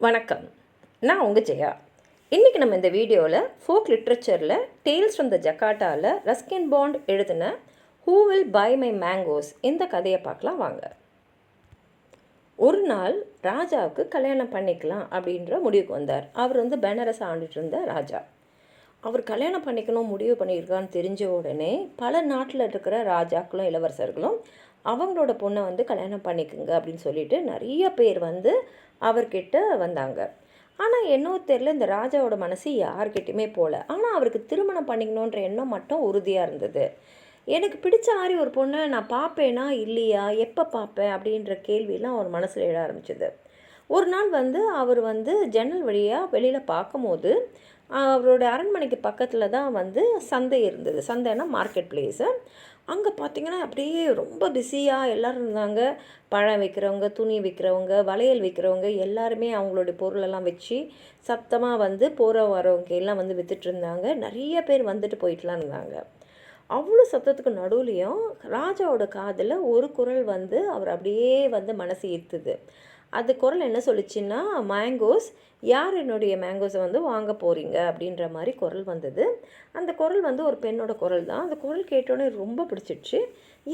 வணக்கம். நான் உங்கள் ஜெயா. இன்றைக்கி நம்ம இந்த வீடியோவில் ஃபோக் லிட்ரேச்சரில் டேல்ஸ் ஃப்ரம் த ஜக்காட்டாவில் ரஸ்கின் பாண்ட் எழுதின who will buy my mangoes இந்த கதையை பார்க்கலாம் வாங்க. ஒரு நாள் ராஜாவுக்கு கல்யாணம் பண்ணிக்கலாம் அப்படின்ற முடிவுக்கு வந்தார். அவர் பெனரஸ் ஆண்டுட்டு இருந்த ராஜா. அவர் கல்யாணம் பண்ணிக்கணும் முடிவு பண்ணியிருக்கான்னு தெரிஞ்ச உடனே பல நாட்டில் இருக்கிற ராஜாக்களும் இளவரசர்களும் அவங்களோட பொண்ணை கல்யாணம் பண்ணிக்குங்க அப்படின்னு சொல்லிட்டு நிறைய பேர் அவர்கிட்ட வந்தாங்க. ஆனால் என்னவோ தெரியல, இந்த ராஜாவோட மனசு யார்கிட்டையுமே போகல. ஆனால் அவருக்கு திருமணம் பண்ணிக்கணுன்ற எண்ணம் மட்டும் உறுதியாக இருந்தது. எனக்கு பிடிச்ச மாதிரி ஒரு பொண்ணை நான் பார்ப்பேனா இல்லையா, எப்போ பார்ப்பேன் அப்படின்ற கேள்வியெல்லாம் அவர் மனசில் எழ ஆரம்பிச்சிது. ஒரு நாள் அவர் ஜன்னல் வழியாக வெளியில் பார்க்கும்போது அவரோட அரண்மனைக்கு பக்கத்தில் தான் சந்தை இருந்தது. சந்தைன்னா மார்க்கெட் பிளேஸு. அங்கே பார்த்திங்கன்னா அப்படியே ரொம்ப பிஸியாக எல்லோரும் இருந்தாங்க. பழம் விற்கிறவங்க, துணி விற்கிறவங்க, வளையல் விற்கிறவங்க எல்லாருமே அவங்களுடைய பொருளெல்லாம் வச்சு சத்தமாக போகிற வரவங்க எல்லாம் விற்றுட்டு இருந்தாங்க. நிறைய பேர் வந்துட்டு போயிட்டுலாம் இருந்தாங்க. அவ்வளோ சத்தத்துக்கு நடுவுலையும் ராஜாவோட காதில் ஒரு குரல் அவர் அப்படியே மனசு ஈர்த்துது. அது குரல் என்ன சொல்லிச்சுன்னா, மேங்கோஸ், யார் என்னுடைய மேங்கோஸை வாங்க போகிறீங்க அப்படின்ற மாதிரி குரல் வந்தது. அந்த குரல் ஒரு பெண்ணோட குரல் தான். அந்த குரல் கேட்டோன்னே ரொம்ப பிடிச்சிடுச்சு.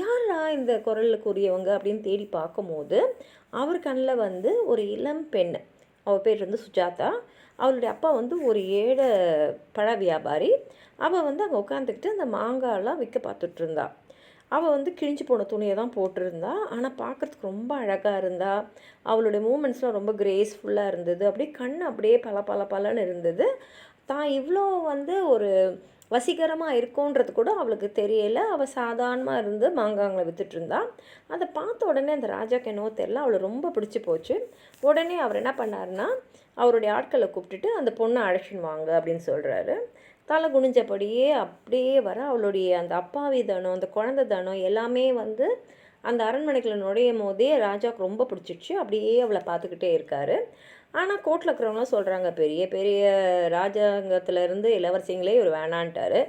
யாரா இந்த குரலுக்குரியவங்க அப்படின்னு தேடி பார்க்கும்போது அவர் கண்ணில் ஒரு இளம் பெண். அவள் பேர் சுஜாதா. அவளுடைய அப்பா ஒரு ஏழை பழ வியாபாரி. அவள் அங்கே உட்காந்துக்கிட்டு அந்த மாங்காயெல்லாம் விற்க பார்த்துட்டு இருந்தா. அவள் கிழிஞ்சு போன துணியை தான் போட்டிருந்தா. ஆனால் பார்க்குறதுக்கு ரொம்ப அழகாக இருந்தா. அவளுடைய மூமெண்ட்ஸ்லாம் ரொம்ப கிரேஸ்ஃபுல்லாக இருந்தது. அப்படியே கண் அப்படியே பலன்னு இருந்தது. தான் இவ்வளோ ஒரு வசீகரமாக இருக்குன்றது கூட அவளுக்கு தெரியலை. அவள் சாதாரணமாக இருந்து மாங்காங்களை விற்றுட்ருந்தா. அதை பார்த்த உடனே அந்த ராஜாக்கு என்னவோ தெரியல, அவளை ரொம்ப பிடிச்சி போச்சு. உடனே அவர் என்ன பண்ணாருன்னா, அவருடைய ஆட்களை கூப்பிட்டுட்டு அந்த பொண்ணை அழைச்சின்னு வாங்க அப்படின்னு சொல்கிறாரு. தலை குனிஞ்சபடியே அப்படியே வர அவளுடைய அந்த அப்பாவி தனம், அந்த குழந்தை தனம் எல்லாமே அந்த அரண்மனைக்குள்ள நுழையும் போதே ராஜாவுக்கு ரொம்ப பிடிச்சிடுச்சு. அப்படியே அவளை பார்த்துக்கிட்டே இருக்கார். ஆனால் கோட்டில் இருக்கிறவங்களாம் சொல்கிறாங்க, பெரிய பெரிய ராஜாங்கத்திலேருந்து இளவரசிங்களே இவர் வேணான்ட்டார்.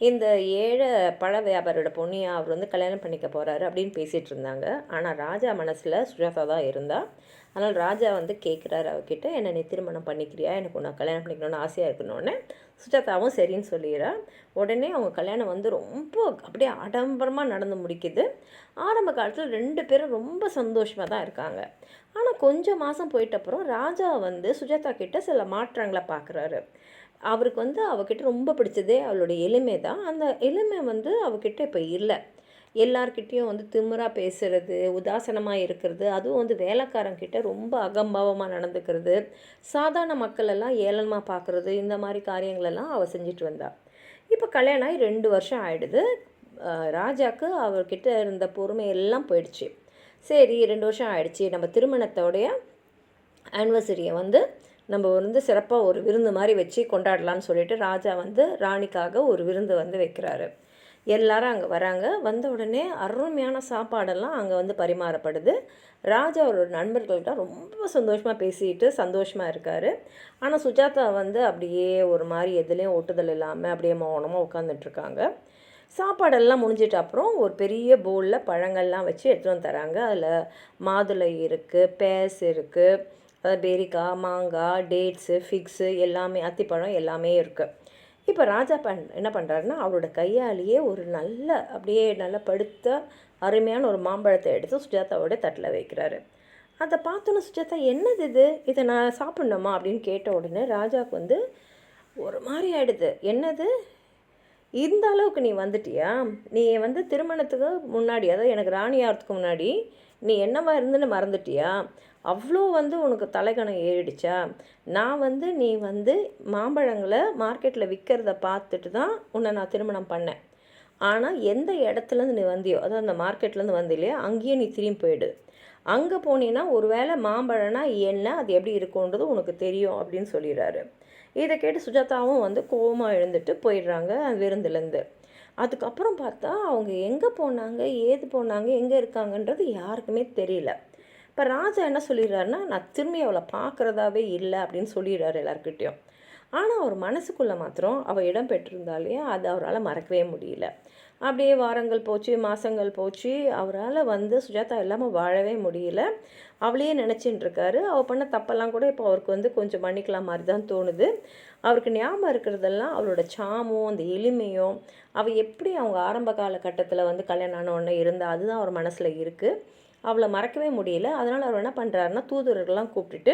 இந்த ஏழை பழ வியாபாரியோட பொண்ணியை அவர் கல்யாணம் பண்ணிக்க போகிறாரு அப்படின்னு பேசிகிட்டு இருந்தாங்க. ஆனால் ராஜா மனசில் சுஜாதா தான் இருந்தால். அதனால் ராஜா கேட்குறாரு அவகிட்ட, என்னை நீ திருமணம் பண்ணிக்கிறியா, எனக்கு உன்னை கல்யாணம் பண்ணிக்கணும்னு ஆசையாக இருக்கணும்னு. சுஜாதாவும் சரின்னு சொல்லிடுறா. உடனே அவங்க கல்யாணம் ரொம்ப அப்படியே ஆடம்பரமாக நடந்து முடிக்குது. ஆரம்ப காலத்தில் 2 பேரும் ரொம்ப சந்தோஷமாக தான் இருக்காங்க. ஆனால் கொஞ்சம் மாதம் போயிட்டப்புறம் ராஜா சுஜாதா கிட்ட சில மாற்றங்களை பார்க்குறாரு. அவருக்கு அவகிட்ட ரொம்ப பிடிச்சதே அவளுடைய எளிமை தான். அந்த எளிமை அவகிட்ட இப்போ இல்லை. எல்லார்கிட்டேயும் திமிராக பேசுகிறது, உதாசனமாக இருக்கிறது, அதுவும் வேலைக்காரங்கிட்ட ரொம்ப அகம்பாவமாக நடந்துக்கிறது, சாதாரண மக்களெல்லாம் ஏளனமாக பார்க்குறது, இந்த மாதிரி காரியங்களெல்லாம் அவள் செஞ்சுட்டு வந்தாள். இப்போ கல்யாணம் ஆகி 2 வருஷம் ஆகிடுது. ராஜாவுக்கு அவர்கிட்ட இருந்த பொறுமை எல்லாம் போயிடுச்சு. சரி, 2 வருஷம் ஆகிடுச்சி, நம்ம திருமணத்தோடைய ஆனிவர்சரியை நம்ம சிறப்பாக ஒரு விருந்து மாதிரி வச்சு கொண்டாடலான்னு சொல்லிட்டு ராஜா ராணிக்காக ஒரு விருந்து வைக்கிறாரு. எல்லாரும் அங்கே வராங்க. வந்த உடனே அருமையான சாப்பாடெல்லாம் அங்கே பரிமாறப்படுது. ராஜா அவரோட நண்பர்கள்ட்ட ரொம்ப சந்தோஷமாக பேசிட்டு சந்தோஷமாக இருக்கார். ஆனால் சுஜாதா அப்படியே ஒரு மாதிரி எதுலேயும் ஒட்டுதல் இல்லாமல் அப்படியே மௌனமாக உட்காந்துட்ருக்காங்க. சாப்பாடெல்லாம் முடிஞ்சிட்ட அப்புறம் ஒரு பெரிய பவுலில் பழங்கள்லாம் வச்சு எடுத்துகிட்டு தராங்க. அதில் மாதுளை இருக்குது, பேஸ் இருக்குது, அதாவது பேரிக்காய், மாங்காய், டேட்ஸு, ஃபிக்ஸு எல்லாமே, அத்திப்பழம் எல்லாமே இருக்குது. இப்போ ராஜா என்ன பண்ணுறாருன்னா, அவரோட கையாலேயே ஒரு அப்படியே நல்ல படுத்த அருமையான ஒரு மாம்பழத்தை எடுத்து சுஜாதாவோட தட்டில் வைக்கிறாரு. அதை பார்த்தோன்னே சுஜாதா, என்னது இது, இதை நான் சாப்பிட்ணுமா அப்படின்னு கேட்ட உடனே ராஜாவுக்கு ஒரு மாதிரி ஆகிடுது. என்னது, இந்த அளவுக்கு நீ வந்துட்டியா, நீ திருமணத்துக்கு முன்னாடி, அதாவது எனக்கு ராணி ஆகிறதுக்கு முன்னாடி நீ என்னவா இருந்துன்னு மறந்துட்டியா, அவ்வளோ உனக்கு தலைக்கணம் ஏறிடுச்சா, நான் நீ மாம்பழங்களை மார்க்கெட்டில் விற்கிறத பார்த்துட்டு தான் உன்னை நான் திருமணம் பண்ணேன். ஆனால் எந்த இடத்துலேருந்து நீ வந்தியோ, அதாவது அந்த மார்க்கெட்லேருந்து வந்து இல்லையா, அங்கேயே நீ திரும்பி போயிடு. அங்கே போனீன்னா ஒரு வேளை மாம்பழம்னா என்ன, அது எப்படி இருக்குன்றது உனக்கு தெரியும் அப்படின்னு சொல்லிடுறாரு. இதை கேட்டு சுஜாதாவும் கோவமாக எழுந்துட்டு போயிடுறாங்க விருந்துலேருந்து. அதுக்கப்புறம் பார்த்தா அவங்க எங்கே போனாங்க, ஏது போனாங்க, எங்கே இருக்காங்கன்றது யாருக்குமே தெரியல. இப்போ ராஜா என்ன சொல்லிடுறாருன்னா, நான் திரும்பி அவளை பார்க்குறதாவே இல்லை அப்படின்னு சொல்லிடுறாரு எல்லாருக்கிட்டேயும். ஆனால் அவர் மனசுக்குள்ளே மாத்திரம் அவள் இடம் பெற்றிருந்தாலே அது அவரால் மறக்கவே முடியல. அப்படியே வாரங்கள் போச்சு, மாதங்கள் போச்சு. அவரால் சுஜாதா இல்லாமல் வாழவே முடியல. அவளையே நினச்சின்னு இருக்காரு. அவள் பண்ண தப்பெல்லாம் கூட இப்போ அவருக்கு கொஞ்சம் மன்னிக்கலாம் மாதிரி தான் தோணுது. அவருக்கு ஞாபகம் இருக்கிறதெல்லாம் அவளோட சாமும் அந்த எளிமையும், அவள் எப்படி அவங்க ஆரம்ப காலகட்டத்தில் கல்யாணம் ஆன உடனே இருந்தால் அதுதான் அவர் மனசில் இருக்குது. அவளை மறக்கவே முடியல. அதனால் அவர் என்ன பண்ணுறாருன்னா, தூதுவர்கள்லாம் கூப்பிட்டுட்டு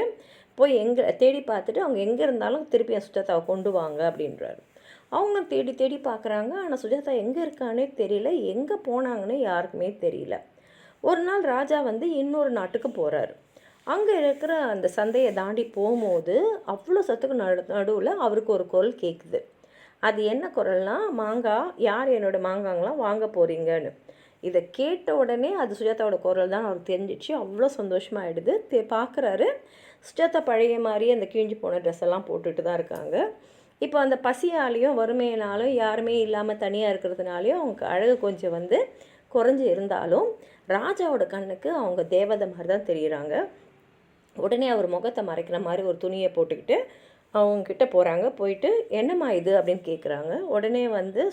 போய் எங்கே தேடி பார்த்துட்டு அவங்க எங்கே இருந்தாலும் திருப்பி என் சுஜாதாவை கொண்டு வாங்க அப்படின்றாரு. அவங்களும் தேடி தேடி பார்க்குறாங்க. ஆனால் சுஜாதா எங்கே இருக்கானே தெரியல, எங்கே போனாங்கன்னு யாருக்குமே தெரியல. ஒரு நாள் ராஜா இன்னொரு நாட்டுக்கு போகிறாரு. அங்கே இருக்கிற அந்த சந்தையை தாண்டி போகும்போது அவ்வளோ சத்துக்கு நடுவில் அவருக்கு ஒரு குரல் கேட்குது. அது என்ன குரல்னால், மாங்காய், யார் என்னோடய மாங்காங்களாம் வாங்க போகிறீங்கன்னு. இதை கேட்ட உடனே அது சுஜாதாவோட குரல் தான் அவருக்கு தெரிஞ்சிச்சு. அவ்வளோ சந்தோஷமாகிடுது. பார்க்குறாரு, சுஜாதா பழைய மாதிரியே அந்த கிழிஞ்சு போன ட்ரெஸ் எல்லாம் போட்டுட்டு தான் இருக்காங்க. இப்போ அந்த பசியாலேயும் வறுமையினாலும் யாருமே இல்லாமல் தனியாக இருக்கிறதுனாலையும் அவங்க அழகு கொஞ்சம் குறைஞ்சி இருந்தாலும் ராஜாவோட கண்ணுக்கு அவங்க தேவதை மாதிரி தான் தெரியுறாங்க. உடனே அவர் முகத்தை மறைக்கிற மாதிரி ஒரு துணியை போட்டுக்கிட்டு அவங்கக்கிட்ட போகிறாங்க. போயிட்டு என்னம்மா இது அப்படின்னு கேட்குறாங்க. உடனே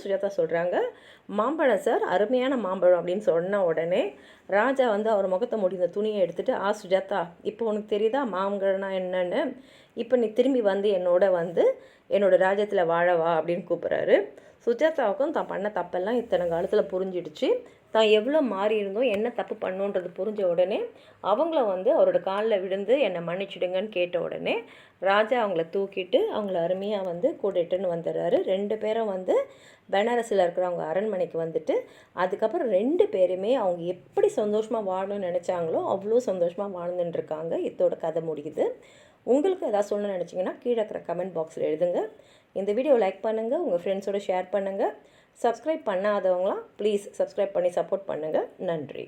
சுஜாதா சொல்கிறாங்க, மாம்பழம் சார், அருமையான மாம்பழம் அப்படின்னு சொன்ன உடனே ராஜா அவர் முகத்தை முடிந்த துணியை எடுத்துகிட்டு, சுஜாதா, இப்போ உனக்கு தெரியுதா மாம்பழம்னா என்னன்னு? இப்போ நீ திரும்பி என்னோடய ராஜ்யத்தில் வாழவா அப்படின்னு கூப்பிட்றாரு. சுஜாதாவுக்கும் தான் பண்ண தப்பெல்லாம் இத்தனை காலத்தில் புரிஞ்சிடுச்சு. தான் எவ்வளோ மாறி இருந்தோம், என்ன தப்பு பண்ணோன்றது புரிஞ்ச உடனே அவங்கள அவரோட காலில் விழுந்து என்னை மன்னிச்சிடுங்கன்னு கேட்ட உடனே ராஜா அவங்கள தூக்கிட்டு அவங்கள அருமையாக கூட்டிட்டுன்னு வந்துடுறாரு. 2 பேரும் பெனாரஸில் இருக்கிறவங்க அரண்மனைக்கு அதுக்கப்புறம் 2 பேருமே அவங்க எப்படி சந்தோஷமாக வாழணும்னு நினச்சாங்களோ அவ்வளோ சந்தோஷமாக வாழ்ந்துட்டுருக்காங்க. இதோட கதை முடியுது. உங்களுக்கு எதாவது சொல்லணும்னு நினச்சிங்கன்னா கீழே இருக்கிற கமெண்ட் பாக்ஸில் எழுதுங்க. இந்த வீடியோ லைக் பண்ணுங்கள், உங்கள் ஃப்ரெண்ட்ஸோடு ஷேர் பண்ணுங்கள். சப்ஸ்கிரைப் பண்ணாதவங்களாம் ப்ளீஸ் சப்ஸ்கிரைப் பண்ணி சப்போர்ட் பண்ணுங்கள். நன்றி.